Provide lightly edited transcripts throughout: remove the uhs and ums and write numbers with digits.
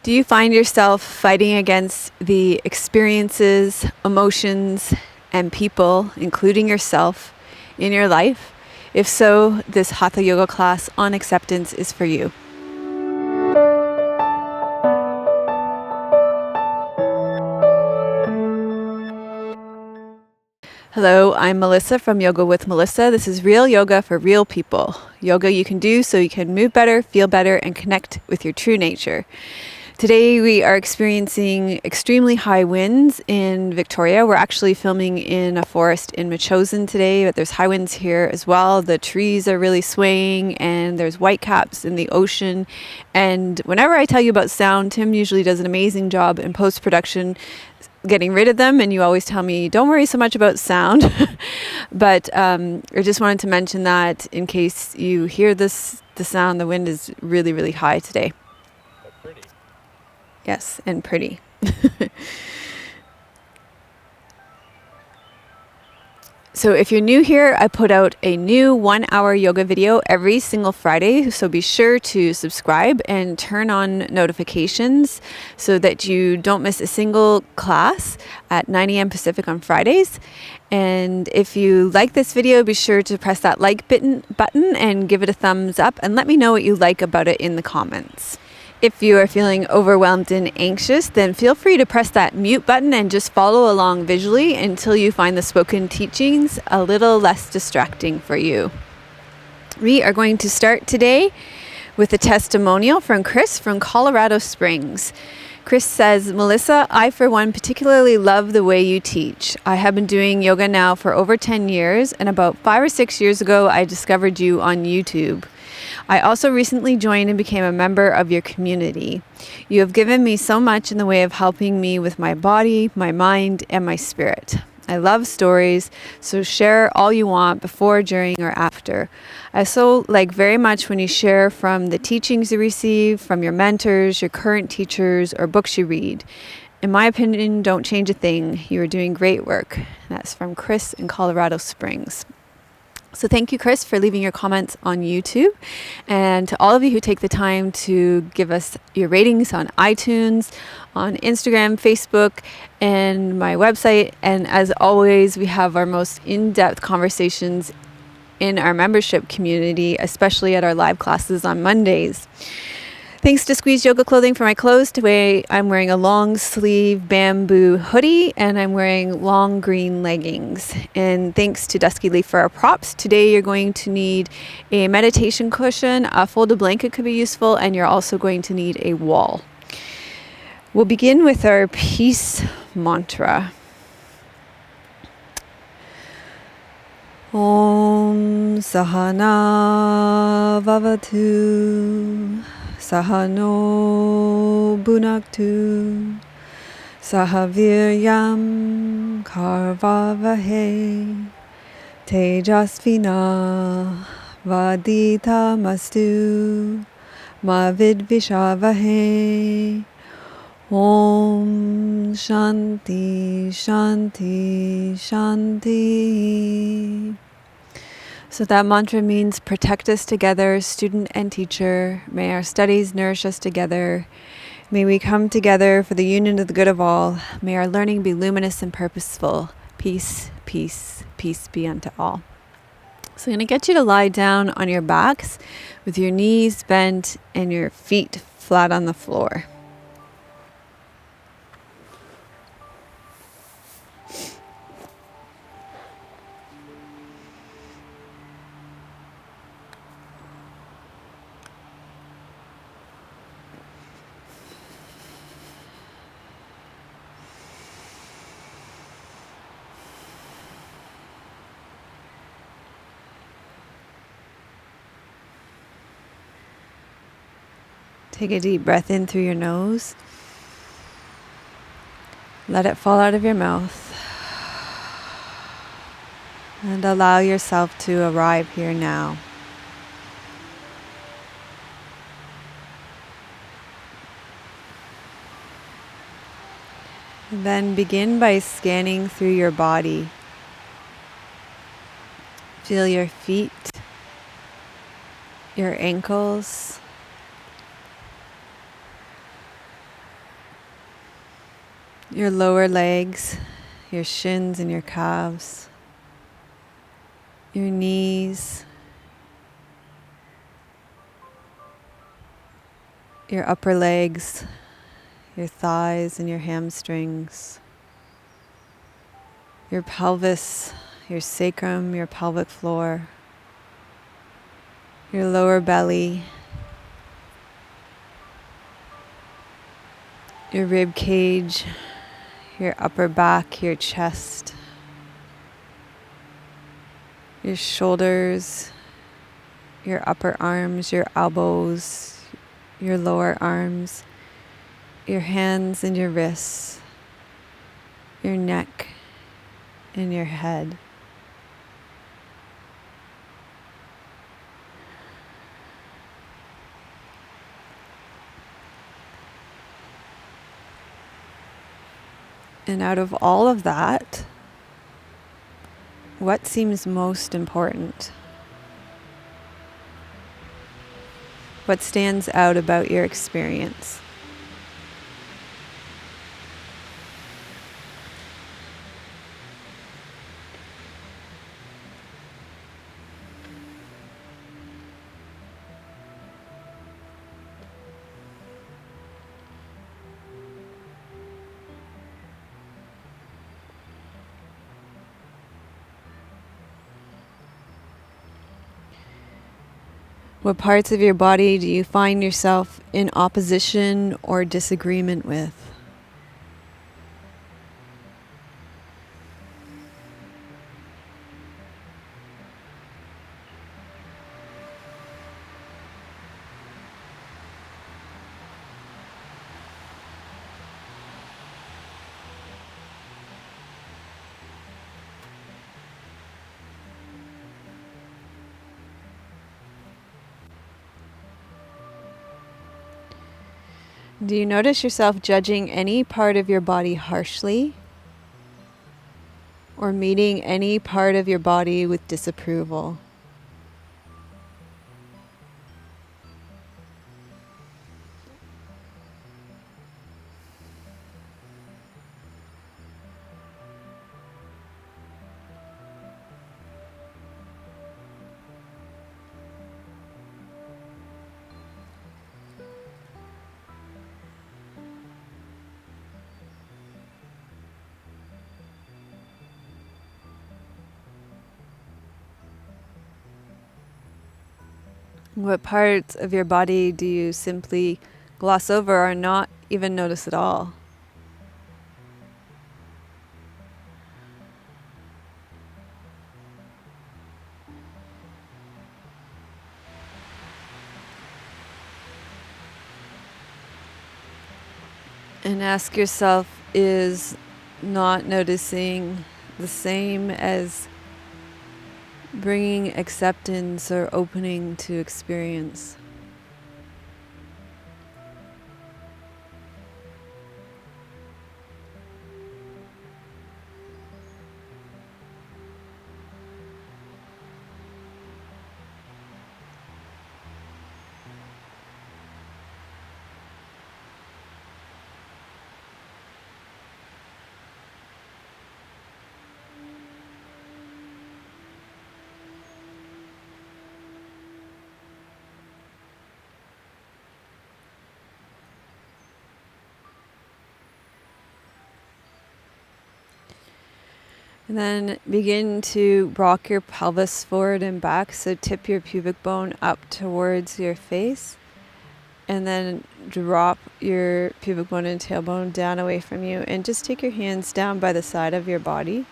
Do you find yourself fighting against the experiences, emotions, and people, including yourself, in your life? If so, this hatha yoga class on acceptance is for you. Hello, I'm Melissa from Yoga with Melissa. This is real yoga for real people. Yoga you can do so you can move better, feel better, and connect with your true nature. Today we are experiencing extremely high winds in Victoria. We're actually filming in a forest in Machosen today, but there's high winds here as well. The trees are really swaying and there's whitecaps in the ocean. And whenever I tell you about sound, Tim usually does an amazing job in post-production getting rid of them, and you always tell me don't worry so much about sound. But I just wanted to mention that in case you hear the sound. The wind is really, really high today. Pretty. Yes, and pretty. So if you're new here, I put out a new 1-hour yoga video every single Friday. So be sure to subscribe and turn on notifications so that you don't miss a single class at 9 a.m. Pacific on Fridays. And if you like this video, be sure to press that like button and give it a thumbs up and let me know what you like about it in the comments. If you are feeling overwhelmed and anxious, then feel free to press that mute button and just follow along visually until you find the spoken teachings a little less distracting for you. We are going to start today with a testimonial from Chris from Colorado Springs. Chris says, Melissa, I for one particularly love the way you teach. I have been doing yoga now for over 10 years, and about 5 or 6 years ago, I discovered you on YouTube. I also recently joined and became a member of your community. You have given me so much in the way of helping me with my body, my mind, and my spirit. I love stories, so share all you want before, during, or after. I also like very much when you share from the teachings you receive, from your mentors, your current teachers, or books you read. In my opinion, don't change a thing. You are doing great work. That's from Chris in Colorado Springs. So thank you, Chris, for leaving your comments on YouTube, and to all of you who take the time to give us your ratings on iTunes, on Instagram, Facebook, and my website. And as always, we have our most in-depth conversations in our membership community, especially at our live classes on Mondays. Thanks to Squeeze Yoga Clothing for my clothes. Today I'm wearing a long sleeve bamboo hoodie and I'm wearing long green leggings. And thanks to Dusky Leaf for our props. Today you're going to need a meditation cushion, a folded blanket could be useful, and you're also going to need a wall. We'll begin with our peace mantra. Om Sahana Vavatu Sahano Bhunaktu Sahaviryam Karvavahe Tejasvina Vaditamastu Mavidvishavahe. Om Shanti Shanti Shanti. So that mantra means protect us together, student and teacher. May our studies nourish us together. May we come together for the union of the good of all. May our learning be luminous and purposeful. Peace, peace, peace be unto all. So I'm going to get you to lie down on your backs with your knees bent and your feet flat on the floor. Take a deep breath in through your nose. Let it fall out of your mouth. And allow yourself to arrive here now. And then begin by scanning through your body. Feel your feet, your ankles, your lower legs, your shins and your calves, your knees, your upper legs, your thighs and your hamstrings, your pelvis, your sacrum, your pelvic floor, your lower belly, your rib cage, your upper back, your chest, your shoulders, your upper arms, your elbows, your lower arms, your hands and your wrists, your neck and your head. And out of all of that, what seems most important? What stands out about your experience? What parts of your body do you find yourself in opposition or disagreement with? Do you notice yourself judging any part of your body harshly or meeting any part of your body with disapproval? What parts of your body do you simply gloss over or not even notice at all? And ask yourself, is not noticing the same as bringing acceptance or opening to experience? And then begin to rock your pelvis forward and back. So tip your pubic bone up towards your face. And then drop your pubic bone and tailbone down away from you. And just take your hands down by the side of your body.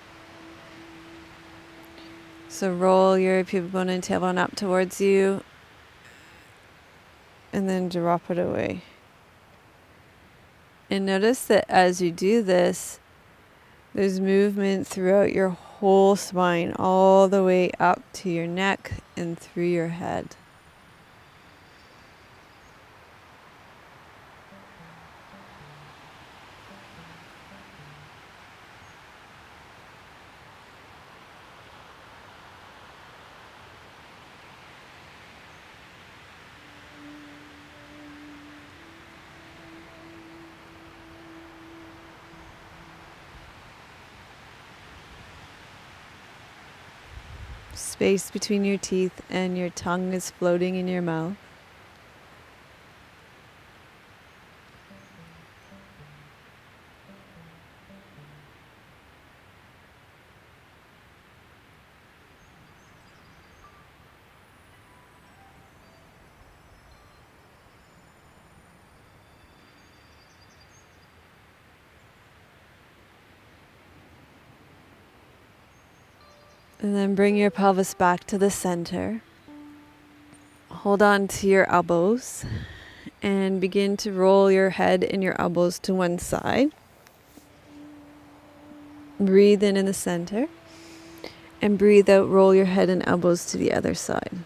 So roll your pubic bone and tailbone up towards you. And then drop it away. And notice that as you do this, there's movement throughout your whole spine, all the way up to your neck and through your head. space between your teeth and your tongue is floating in your mouth. And then bring your pelvis back to the center. Hold on to your elbows and begin to roll your head and your elbows to one side. Breathe in the center and breathe out, roll your head and elbows to the other side.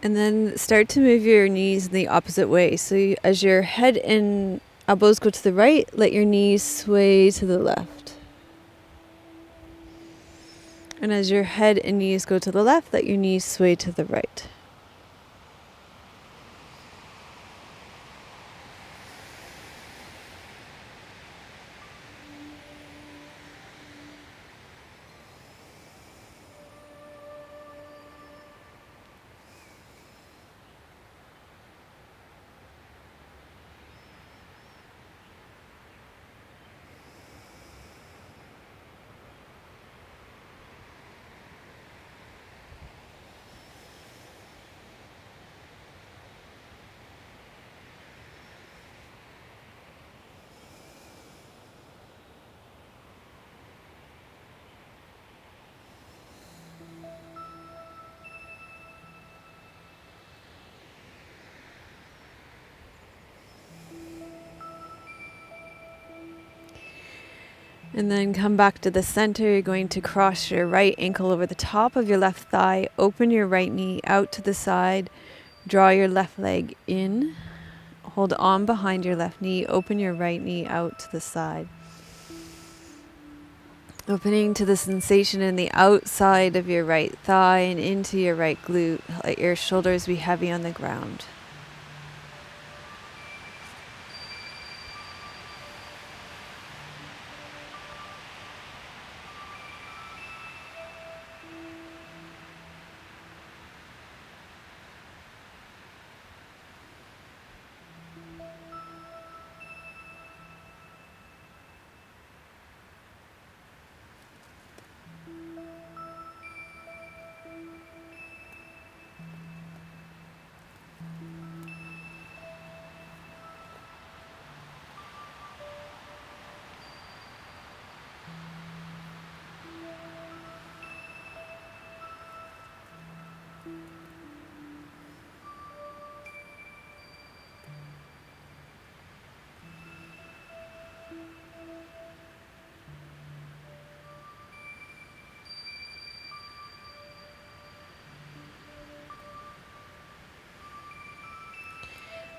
And then start to move your knees in the opposite way. So as your head and elbows go to the right, let your knees sway to the left. And as your head and knees go to the left, let your knees sway to the right. And then come back to the center. You're going to cross your right ankle over the top of your left thigh. Open your right knee out to the side. Draw your left leg in. Hold on behind your left knee. Open your right knee out to the side. Opening to the sensation in the outside of your right thigh and into your right glute. Let your shoulders be heavy on the ground.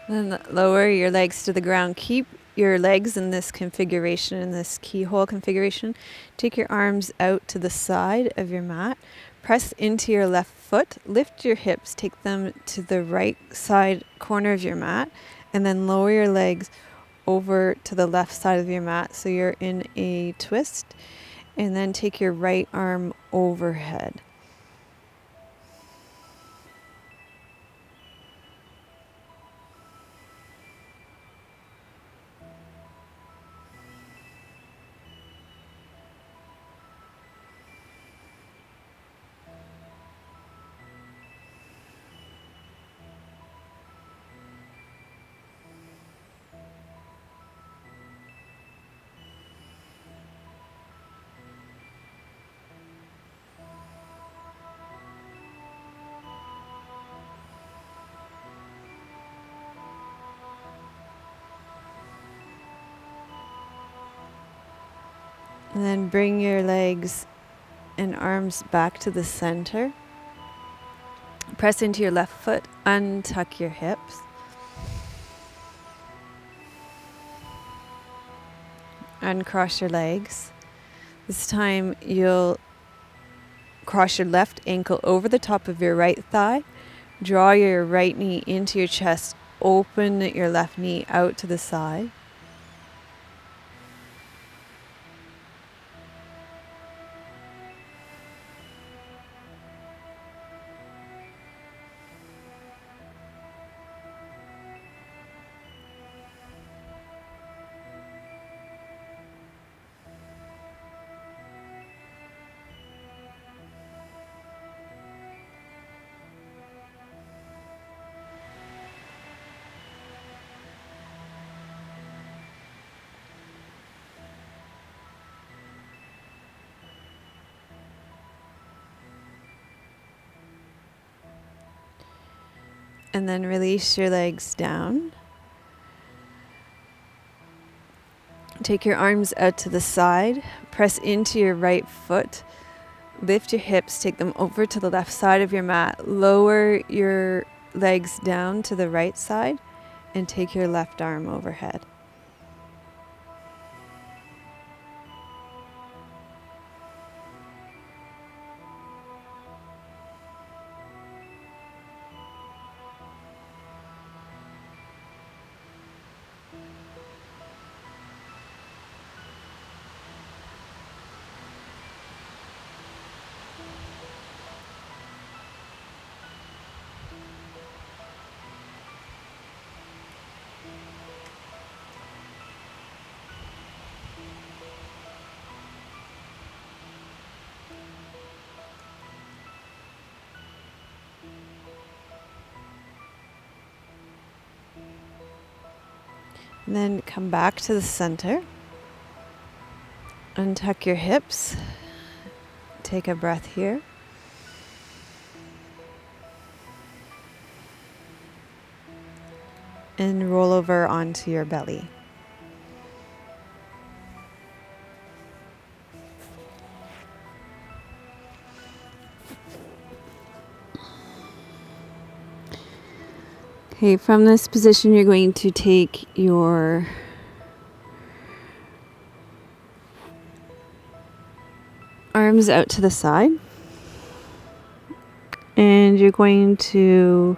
Then lower your legs to the ground. Keep your legs in this configuration, in this keyhole configuration. Take your arms out to the side of your mat. Press into your left foot. Lift your hips. Take them to the right side corner of your mat. And then lower your legs over to the left side of your mat so you're in a twist. And then take your right arm overhead. And then bring your legs and arms back to the center. Press into your left foot, untuck your hips. Uncross your legs. This time you'll cross your left ankle over the top of your right thigh. Draw your right knee into your chest. Open your left knee out to the side. And then release your legs down. Take your arms out to the side. Press into your right foot. Lift your hips. Take them over to the left side of your mat. Lower your legs down to the right side and take your left arm overhead. And then come back to the center. Untuck your hips. Take a breath here. And roll over onto your belly. Okay, from this position, you're going to take your arms out to the side. And you're going to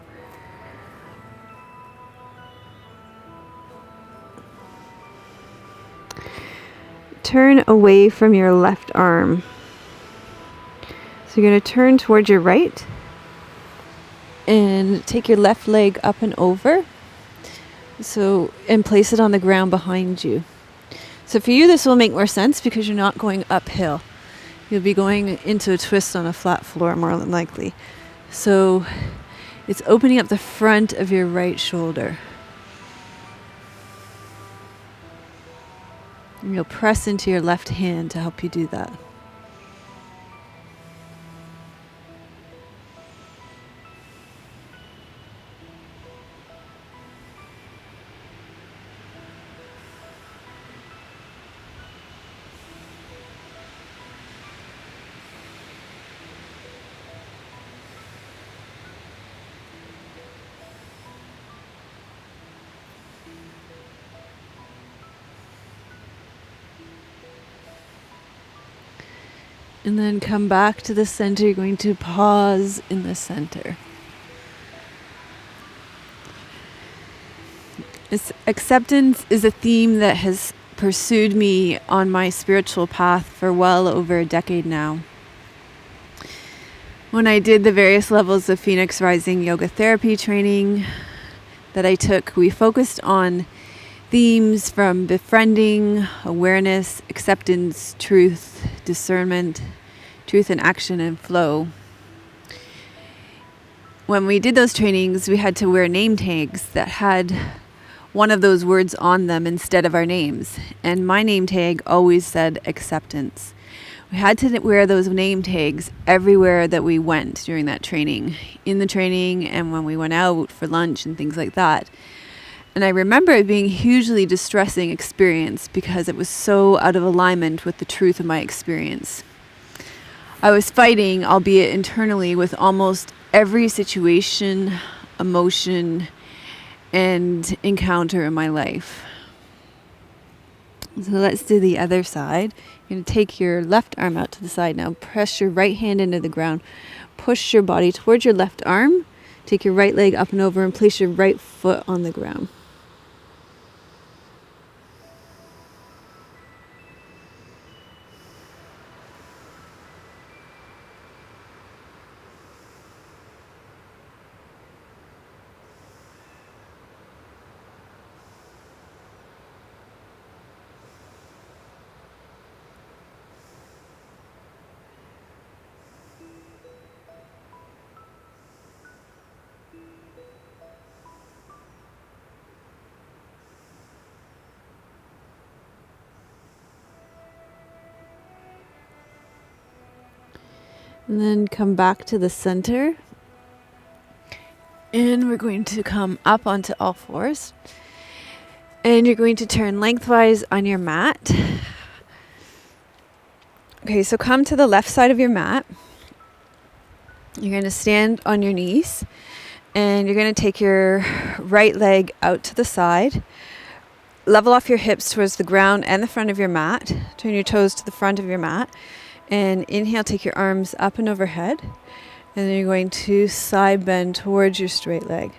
turn away from your left arm. So you're going to turn towards your right. And take your left leg up and over. And place it on the ground behind you. So for you, this will make more sense because you're not going uphill. You'll be going into a twist on a flat floor more than likely. So it's opening up the front of your right shoulder. And you'll press into your left hand to help you do that. And then come back to the center. You're going to pause in the center. Acceptance is a theme that has pursued me on my spiritual path for well over a decade now. When I did the various levels of Phoenix Rising yoga therapy training that I took, we focused on themes from befriending, awareness, acceptance, truth, discernment, truth in action, and flow. When we did those trainings, we had to wear name tags that had one of those words on them instead of our names. And my name tag always said acceptance. We had to wear those name tags everywhere that we went during that training, in the training and when we went out for lunch and things like that. And I remember it being a hugely distressing experience because it was so out of alignment with the truth of my experience. I was fighting, albeit internally, with almost every situation, emotion, and encounter in my life. So let's do the other side. You're going to take your left arm out to the side now. Press your right hand into the ground. Push your body towards your left arm. Take your right leg up and over and place your right foot on the ground. And then come back to the center. And we're going to come up onto all fours. And you're going to turn lengthwise on your mat. Okay, so come to the left side of your mat. You're going to stand on your knees. And you're going to take your right leg out to the side. Level off your hips towards the ground and the front of your mat. Turn your toes to the front of your mat. And inhale, take your arms up and overhead. And then you're going to side bend towards your straight leg.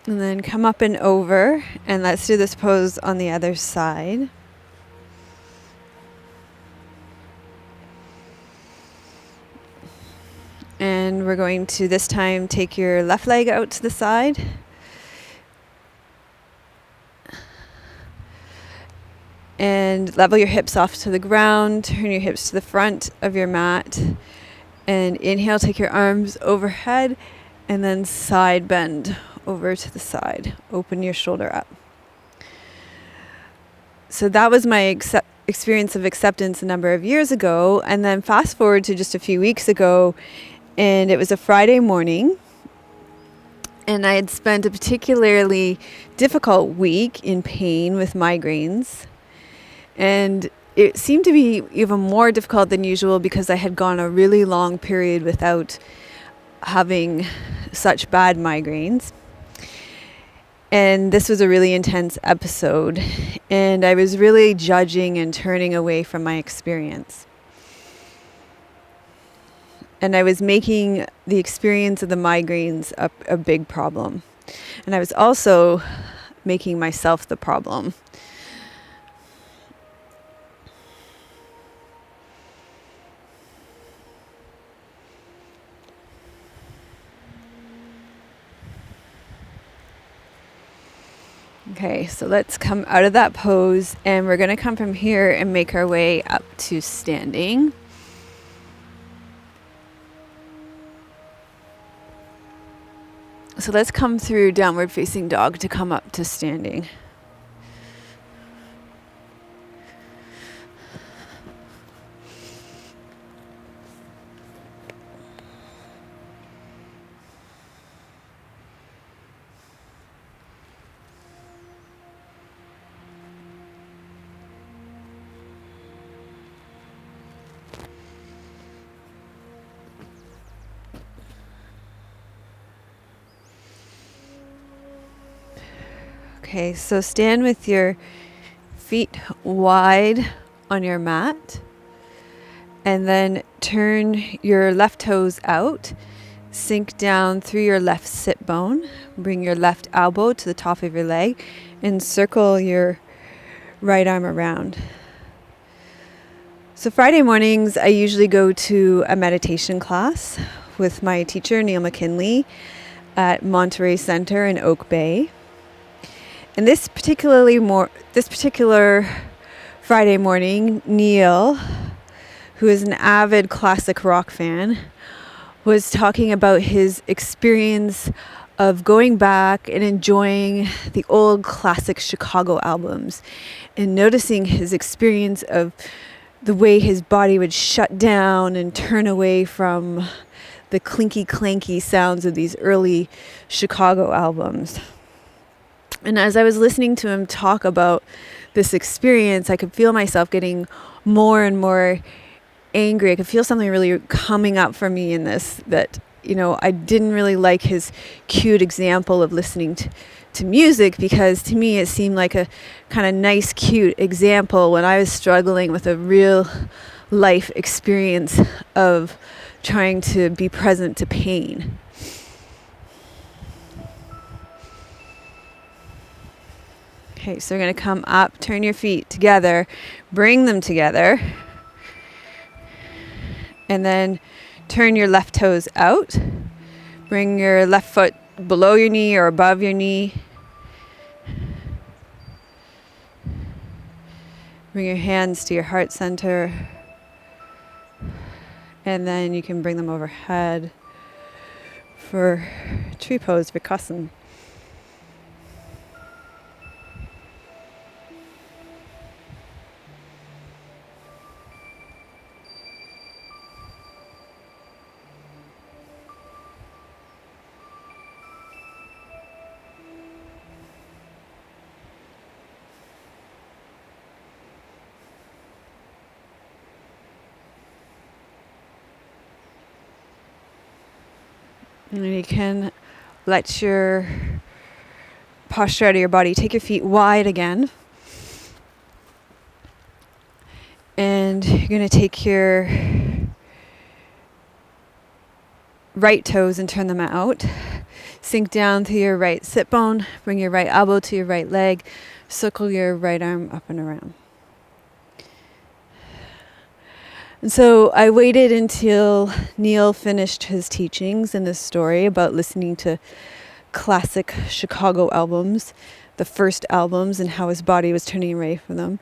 And then come up and over, and let's do this pose on the other side. And we're going to this time take your left leg out to the side. And level your hips off to the ground, turn your hips to the front of your mat. And inhale, take your arms overhead, and then side bend over to the side. Open your shoulder up. So that was my experience of acceptance a number of years ago. And then fast forward to just a few weeks ago, and it was a Friday morning. And I had spent a particularly difficult week in pain with migraines. And it seemed to be even more difficult than usual because I had gone a really long period without having such bad migraines. And this was a really intense episode, and I was really judging and turning away from my experience. And I was making the experience of the migraines a big problem. And I was also making myself the problem. Okay, so let's come out of that pose, and we're going to come from here and make our way up to standing. So let's come through downward facing dog to come up to standing. Okay, so stand with your feet wide on your mat, and then turn your left toes out, sink down through your left sit bone, bring your left elbow to the top of your leg, and circle your right arm around. So Friday mornings, I usually go to a meditation class with my teacher, Neil McKinley, at Monterey Center in Oak Bay. And this particular Friday morning, Neil, who is an avid classic rock fan, was talking about his experience of going back and enjoying the old classic Chicago albums and noticing his experience of the way his body would shut down and turn away from the clinky clanky sounds of these early Chicago albums. And as I was listening to him talk about this experience, I could feel myself getting more and more angry. I could feel something really coming up for me in this, that, I didn't really like his cute example of listening to music, because to me it seemed like a kind of nice, cute example when I was struggling with a real life experience of trying to be present to pain. Okay, so we're going to come up, turn your feet together, bring them together, and then turn your left toes out. Bring your left foot below your knee or above your knee. Bring your hands to your heart center. And then you can bring them overhead for tree pose, Vikasana. And then you can let your posture out of your body. Take your feet wide again. And you're going to take your right toes and turn them out. Sink down to your right sit bone. Bring your right elbow to your right leg. Circle your right arm up and around. And so I waited until Neil finished his teachings in this story about listening to classic Chicago albums, the first albums, and how his body was turning away from them.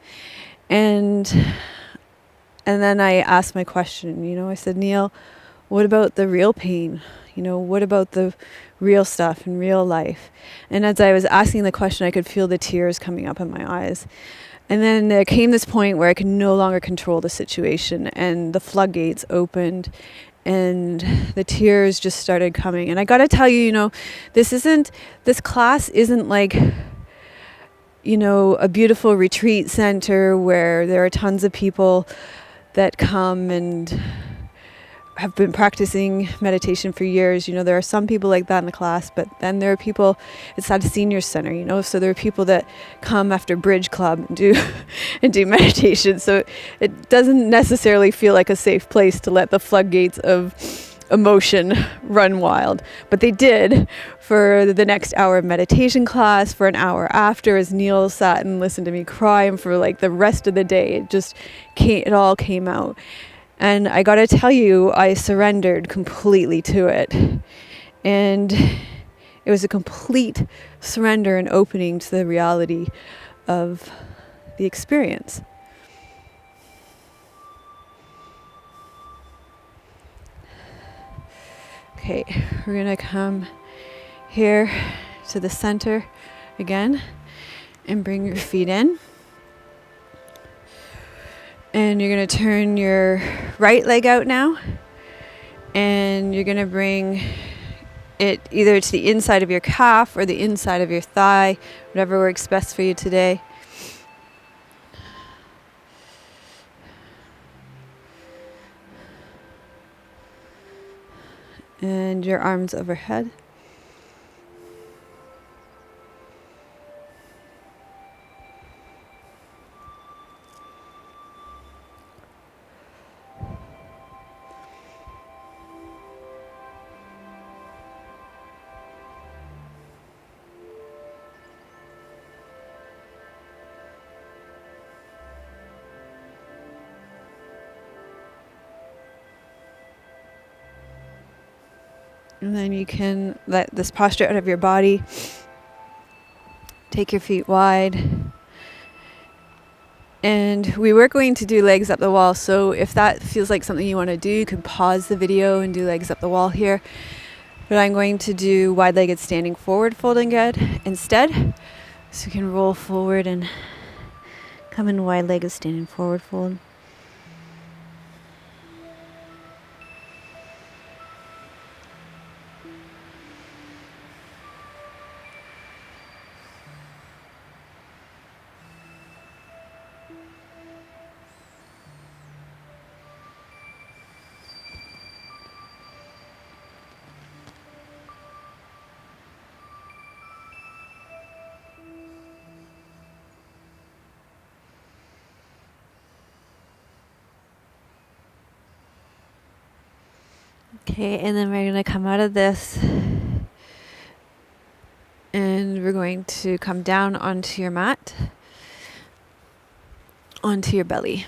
And then I asked my question, I said, Neil, what about the real pain? What about the real stuff in real life? And as I was asking the question, I could feel the tears coming up in my eyes. And then there came this point where I could no longer control the situation, and the floodgates opened and the tears just started coming. And I got to tell you, this class isn't like, a beautiful retreat center where there are tons of people that come and have been practicing meditation for years. There are some people like that in the class, but then there are people, it's at a senior center, so there are people that come after bridge club and do meditation. So it doesn't necessarily feel like a safe place to let the floodgates of emotion run wild. But they did for the next hour of meditation class, for an hour after, as Neil sat and listened to me cry, and for like the rest of the day. It all came out. And I got to tell you, I surrendered completely to it. And it was a complete surrender and opening to the reality of the experience. Okay, we're going to come here to the center again and bring your feet in. And you're going to turn your right leg out now. And you're going to bring it either to the inside of your calf or the inside of your thigh, whatever works best for you today. And your arms overhead. And then you can let this posture out of your body Take your feet wide. And we were going to do legs up the wall, so if that feels like something you want to do, you can pause the video and do legs up the wall here. But I'm going to do wide-legged standing forward folding instead. So you can roll forward and come in wide-legged standing forward fold. Okay, and then we're going to come out of this and we're going to come down onto your mat, onto your belly.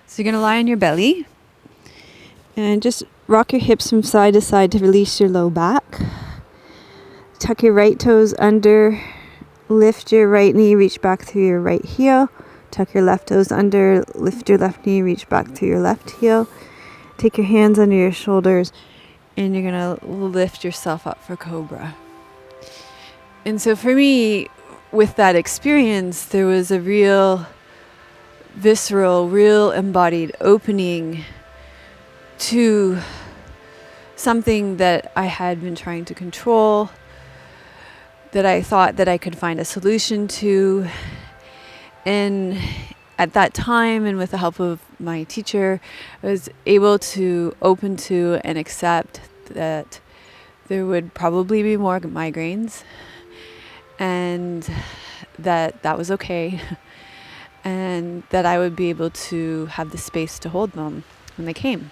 So you're going to lie on your belly and just rock your hips from side to side to release your low back. Tuck your right toes under, lift your right knee, reach back through your right heel. Tuck your left toes under, lift your left knee, reach back through your left heel. Take your hands under your shoulders and you're going to lift yourself up for Cobra. And so for me, with that experience, there was a real visceral, real embodied opening to something that I had been trying to control, that I thought that I could find a solution to. And at that time, and with the help of my teacher, I was able to open to and accept that there would probably be more migraines and that was okay. And that I would be able to have the space to hold them when they came.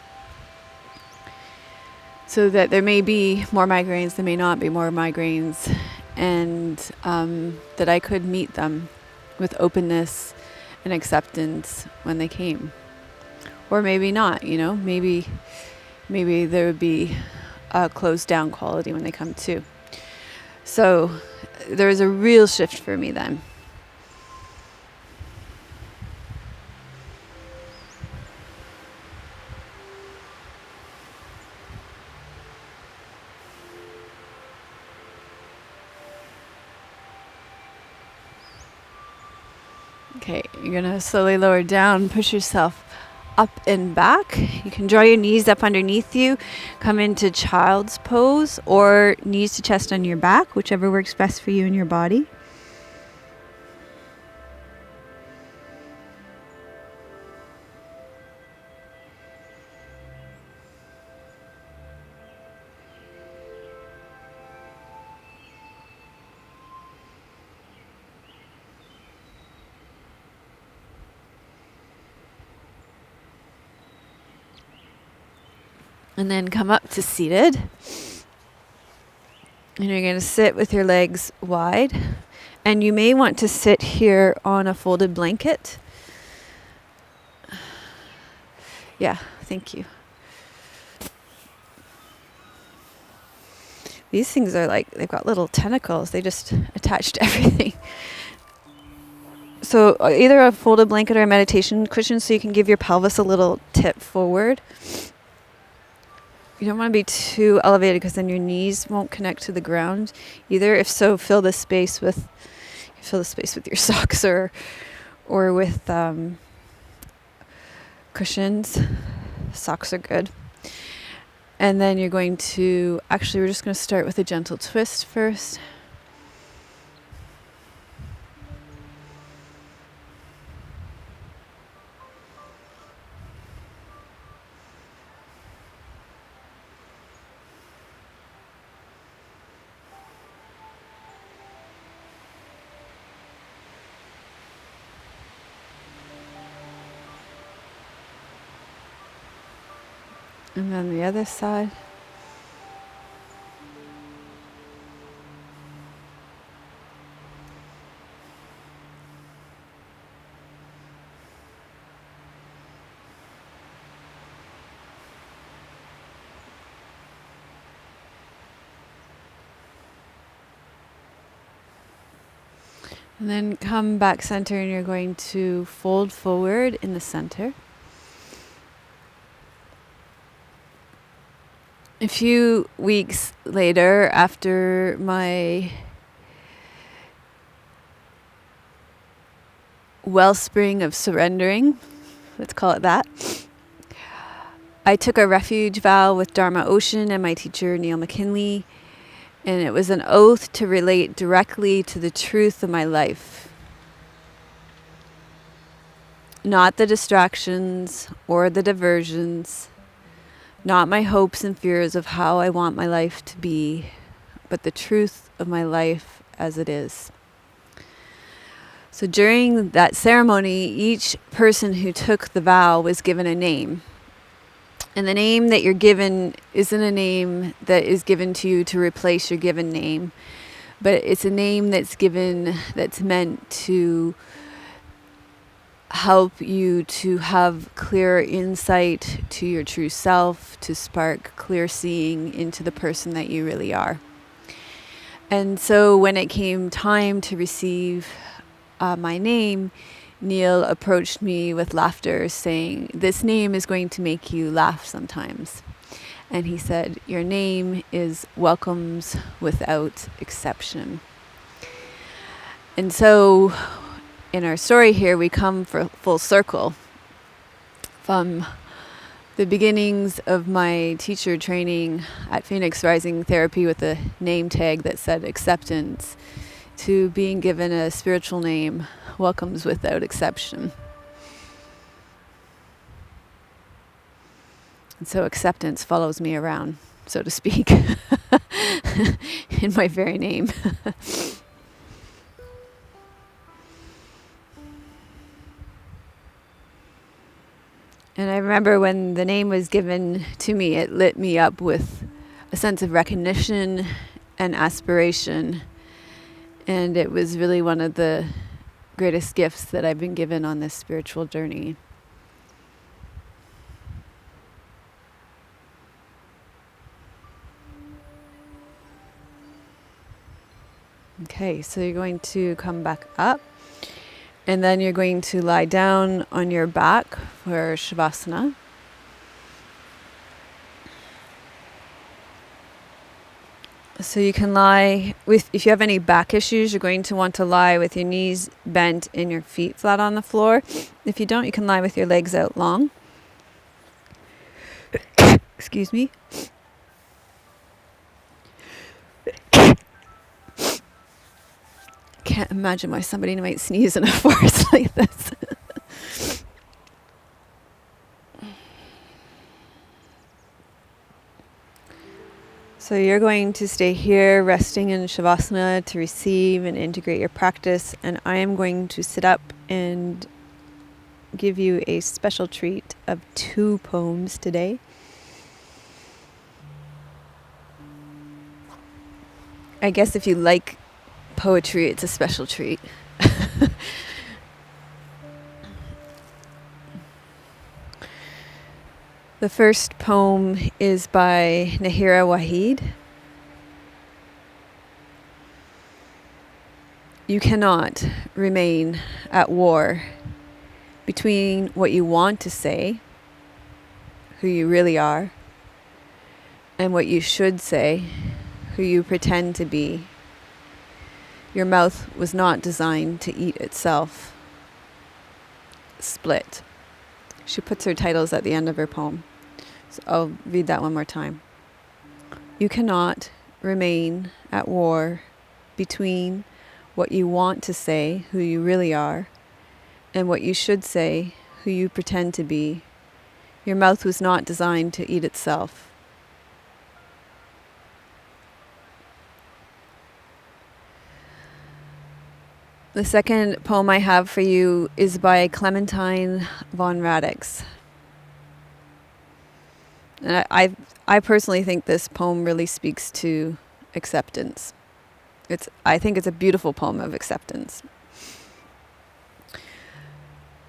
So that there may be more migraines, there may not be more migraines, and that I could meet them with openness and acceptance when they came. Or maybe not, maybe there would be a closed down quality when they come too. So there was a real shift for me then. Okay, you're going to slowly lower down, push yourself up and back. You can draw your knees up underneath you, come into child's pose, or knees to chest on your back, whichever works best for you and your body. And then come up to seated. And you're going to sit with your legs wide. And you may want to sit here on a folded blanket. Yeah, thank you. These things are like, they've got little tentacles. They just attach to everything. So either a folded blanket or a meditation cushion so you can give your pelvis a little tip forward. You don't want to be too elevated because then your knees won't connect to the ground either. If so, fill the space with your socks or with cushions. Socks are good. And then you're going to, we're just going to start with a gentle twist first. And then the other side. And then come back center, and you're going to fold forward in the center. A few weeks later, after my wellspring of surrendering, let's call it that, I took a refuge vow with Dharma Ocean and my teacher Neil McKinley, and it was an oath to relate directly to the truth of my life. Not the distractions or the diversions, not my hopes and fears of how I want my life to be, but the truth of my life as it is. So during that ceremony, each person who took the vow was given a name. And the name that you're given isn't a name that is given to you to replace your given name, but it's a name that's given, that's meant to help you to have clearer insight to your true self, to spark clear seeing into the person that you really are. And so when it came time to receive my name, Neil approached me with laughter, saying, "This name is going to make you laugh sometimes." And he said, "Your name is Welcomes Without Exception." And so in our story here, we come for full circle from the beginnings of my teacher training at Phoenix Rising Therapy with a name tag that said acceptance, to being given a spiritual name, Welcomes Without Exception. And so acceptance follows me around, so to speak, in my very name. And I remember when the name was given to me, it lit me up with a sense of recognition and aspiration. And it was really one of the greatest gifts that I've been given on this spiritual journey. Okay, so you're going to come back up, and then you're going to lie down on your back for Shavasana. So you can lie with, if you have any back issues, you're going to want to lie with your knees bent and your feet flat on the floor. If you don't, you can lie with your legs out long. Excuse me. Can't imagine why somebody might sneeze in a forest like this. So you're going to stay here, resting in Shavasana to receive and integrate your practice. And I am going to sit up and give you a special treat of 2 poems today. I guess if you like poetry, it's a special treat. The first poem is by Nahira Waheed. You cannot remain at war between what you want to say, who you really are, and what you should say, who you pretend to be. Your mouth was not designed to eat itself. Split. She puts her titles at the end of her poem. So I'll read that one more time. You cannot remain at war between what you want to say, who you really are, and what you should say, who you pretend to be. Your mouth was not designed to eat itself. The second poem I have for you is by Clementine von Radix. And I personally think this poem really speaks to acceptance. I think it's a beautiful poem of acceptance.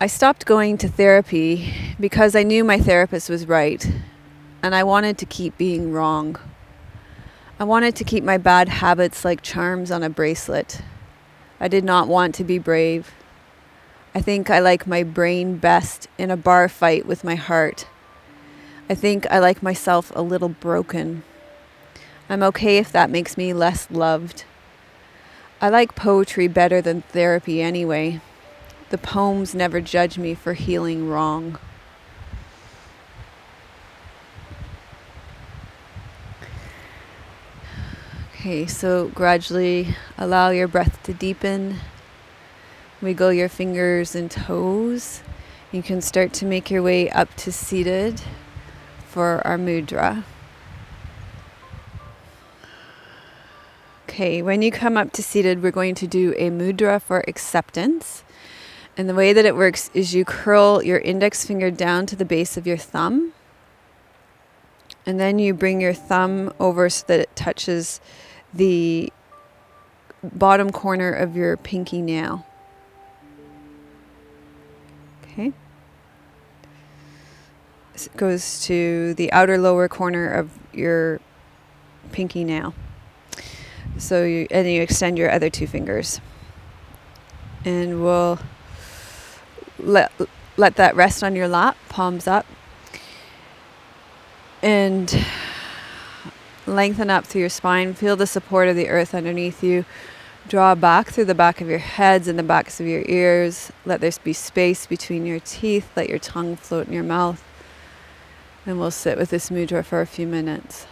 I stopped going to therapy because I knew my therapist was right, and I wanted to keep being wrong. I wanted to keep my bad habits like charms on a bracelet. I did not want to be brave. I think I like my brain best in a bar fight with my heart. I think I like myself a little broken. I'm okay if that makes me less loved. I like poetry better than therapy anyway. The poems never judge me for healing wrong. Okay, so gradually allow your breath to deepen. Wiggle your fingers and toes. You can start to make your way up to seated for our mudra. Okay, when you come up to seated, we're going to do a mudra for acceptance. And the way that it works is you curl your index finger down to the base of your thumb. And then you bring your thumb over so that it touches the bottom corner of your pinky nail. Okay. It goes to the outer lower corner of your pinky nail. So you extend your other two fingers. And we'll let that rest on your lap, palms up. And lengthen up through your spine. Feel the support of the earth underneath you. Draw back through the back of your heads and the backs of your ears. Let there be space between your teeth. Let your tongue float in your mouth. And we'll sit with this mudra for a few minutes.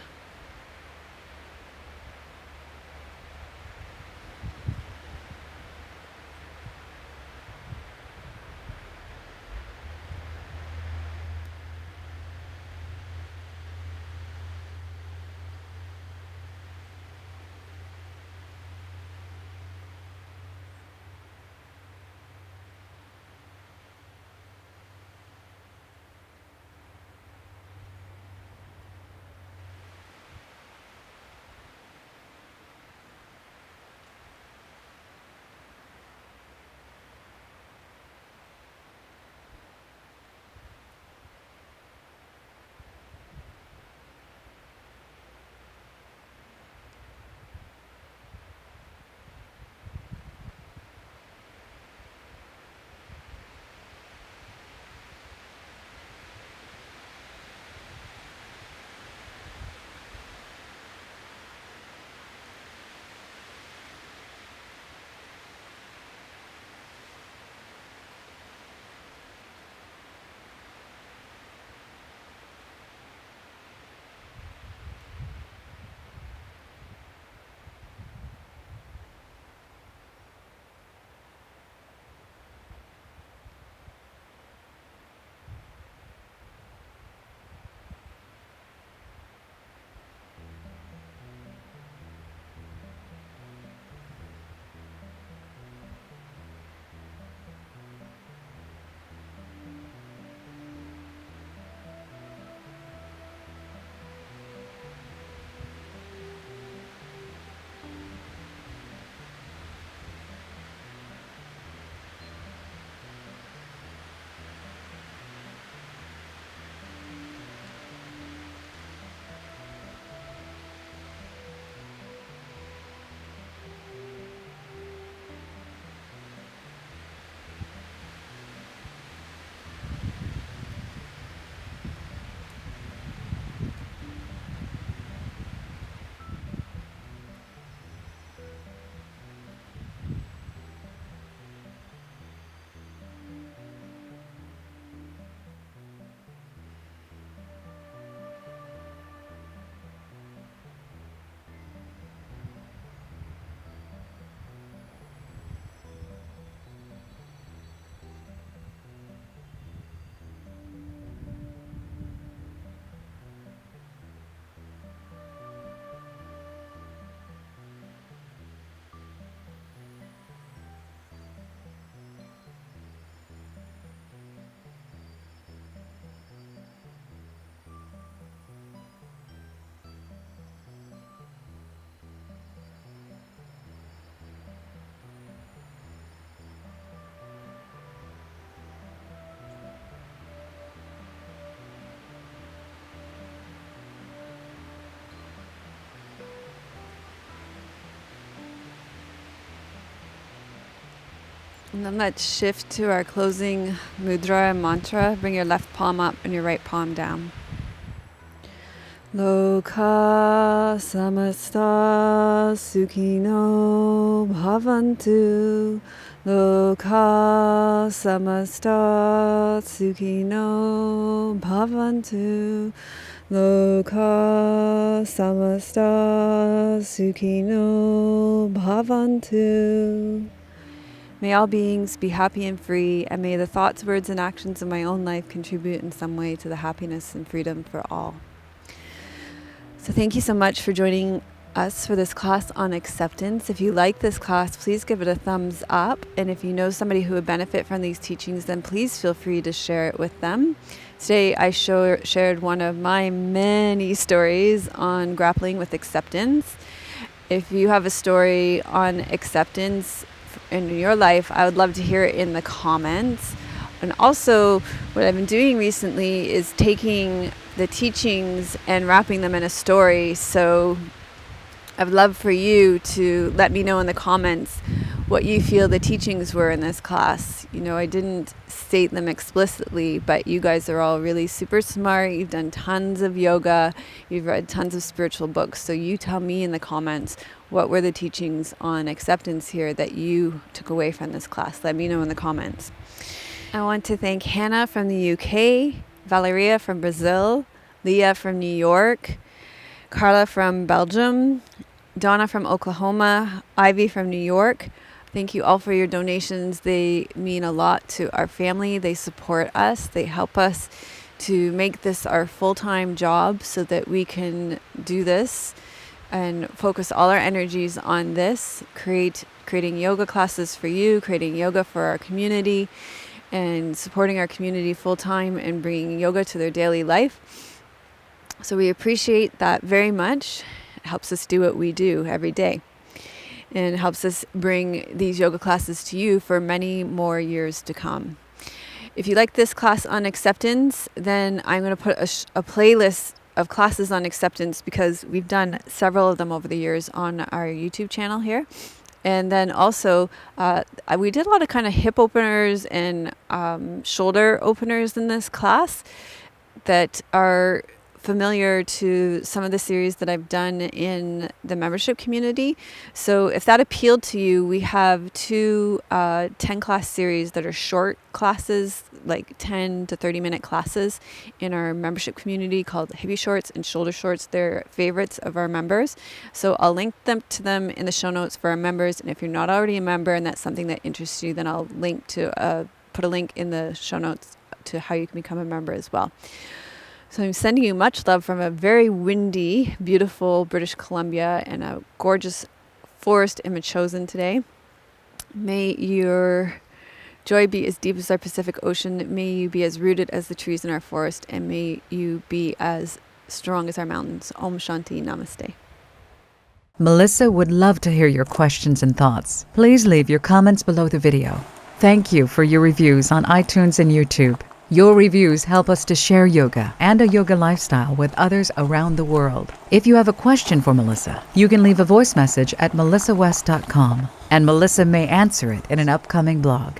And then let's shift to our closing mudra and mantra. Bring your left palm up and your right palm down. Loka samasta sukhino bhavantu. Loka samasta sukhino bhavantu. Loka samasta sukhino bhavantu. May all beings be happy and free, and may the thoughts, words, and actions of my own life contribute in some way to the happiness and freedom for all. So thank you so much for joining us for this class on acceptance. If you like this class, please give it a thumbs up. And if you know somebody who would benefit from these teachings, then please feel free to share it with them. Today, I shared one of my many stories on grappling with acceptance. If you have a story on acceptance in your life, I would love to hear it in the comments. And also, what I've been doing recently is taking the teachings and wrapping them in a story. So I'd love for you to let me know in the comments what you feel the teachings were in this class. You know, I didn't state them explicitly, but you guys are all really super smart. You've done tons of yoga. You've read tons of spiritual books. So you tell me in the comments, what were the teachings on acceptance here that you took away from this class? Let me know in the comments. I want to thank Hannah from the UK, Valeria from Brazil, Leah from New York, Carla from Belgium, Donna from Oklahoma, Ivy from New York. Thank you all for your donations. They mean a lot to our family. They support us. They help us to make this our full-time job so that we can do this and focus all our energies on this, creating yoga classes for you, creating yoga for our community, and supporting our community full-time and bringing yoga to their daily life. So we appreciate that very much. It helps us do what we do every day, and helps us bring these yoga classes to you for many more years to come. If you like this class on acceptance, then I'm going to put a playlist of classes on acceptance, because we've done several of them over the years on our YouTube channel here. And then also, we did a lot of kind of hip openers and shoulder openers in this class that are familiar to some of the series that I've done in the membership community. So if that appealed to you, we have two 10-class series that are short classes, like 10 to 30-minute classes in our membership community called Hippie Shorts and Shoulder Shorts. They're favorites of our members. So I'll link them to them in the show notes for our members. And if you're not already a member and that's something that interests you, then I'll link to put a link in the show notes to how you can become a member as well. So I'm sending you much love from a very windy, beautiful British Columbia and a gorgeous forest in Machosen today. May your joy be as deep as our Pacific Ocean. May you be as rooted as the trees in our forest. And may you be as strong as our mountains. Om Shanti. Namaste. Melissa would love to hear your questions and thoughts. Please leave your comments below the video. Thank you for your reviews on iTunes and YouTube. Your reviews help us to share yoga and a yoga lifestyle with others around the world. If you have a question for Melissa, you can leave a voice message at melissawest.com, and Melissa may answer it in an upcoming blog.